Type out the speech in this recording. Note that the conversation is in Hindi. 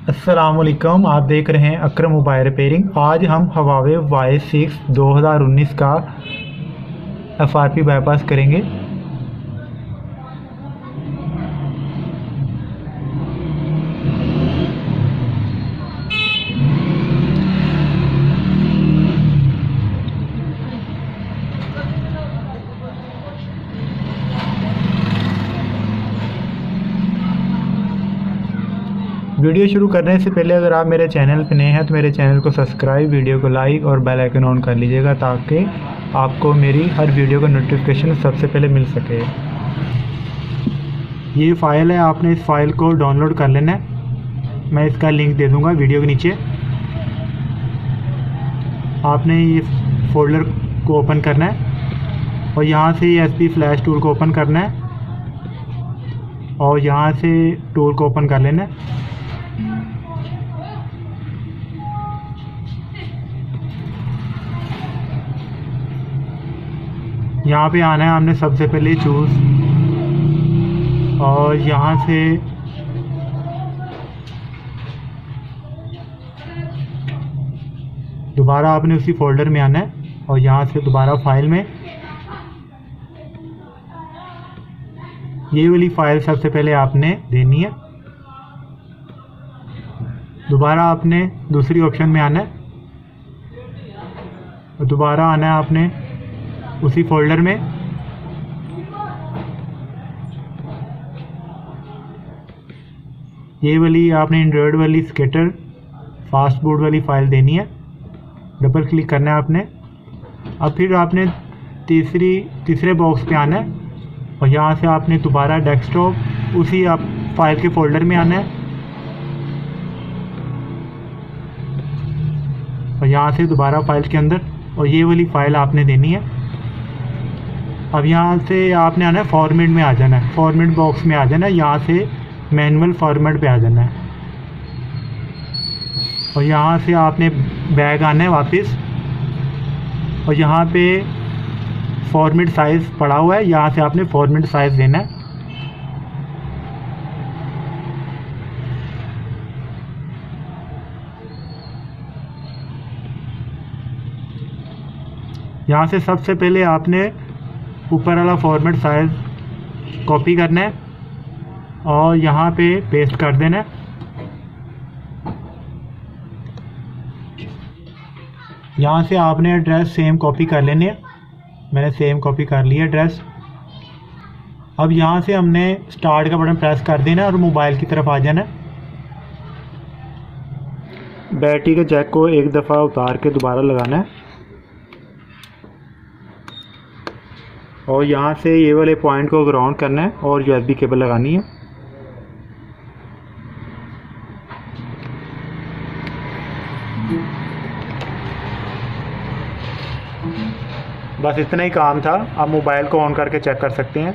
अस्सलामुअलैकुम, आप देख रहे हैं अकरम मोबाइल रिपेयरिंग। आज हम हवावे Y6 2019 का FRP बाईपास करेंगे। वीडियो शुरू करने से पहले अगर आप मेरे चैनल पर नए हैं तो मेरे चैनल को सब्सक्राइब, वीडियो को लाइक और बेल आइकन ऑन कर लीजिएगा ताकि आपको मेरी हर वीडियो का नोटिफिकेशन सबसे पहले मिल सके। ये फ़ाइल है, आपने इस फाइल को डाउनलोड कर लेना है। मैं इसका लिंक दे दूंगा वीडियो के नीचे। आपने ये फोल्डर को ओपन करना है और यहाँ से SP फ्लैश टूल को ओपन करना है और यहाँ से टूल को ओपन कर लेना है। यहाँ पे आना है हमने सबसे पहले चूज़, और यहाँ से दोबारा आपने उसी फोल्डर में आना है और यहाँ से दोबारा फाइल में ये वाली फ़ाइल सबसे पहले आपने देनी है। दोबारा आपने दूसरी ऑप्शन में आना है और दोबारा आना है आपने उसी फोल्डर में। ये वाली आपने एंड्रॉयड वाली स्केटर फास्ट बोर्ड वाली फ़ाइल देनी है। डबल क्लिक करना है आपने। अब फिर आपने तीसरे बॉक्स पे आना है और यहाँ से आपने दोबारा डेस्कटॉप उसी आप फाइल के फोल्डर में आना है और यहाँ से दोबारा फाइल के अंदर और ये वाली फ़ाइल आपने देनी है। अब यहाँ से आपने आना है फॉर्मेट में आ जाना है, फॉर्मेट बॉक्स में आ जाना है। यहाँ से मैनुअल फॉर्मेट पे आ जाना है और यहाँ से आपने बैग आना है वापस और यहाँ पे फॉर्मेट साइज़ पड़ा हुआ है, यहाँ से आपने फॉर्मेट साइज़ देना है। यहाँ से सबसे पहले आपने ऊपर वाला फॉर्मेट साइज़ कॉपी करना है और यहाँ पे पेस्ट कर देना है। यहाँ से आपने एड्रेस सेम कॉपी कर लेने हैं। मैंने सेम कॉपी कर लिया एड्रेस। अब यहाँ से हमने स्टार्ट का बटन प्रेस कर देना और मोबाइल की तरफ आ जाना है। बैटरी के जैक को एक दफ़ा उतार के दोबारा लगाना है और यहाँ से ये वाले पॉइंट को ग्राउंड करना है और USB केबल लगानी है। बस इतना ही काम था। आप मोबाइल को ऑन करके चेक कर सकते हैं।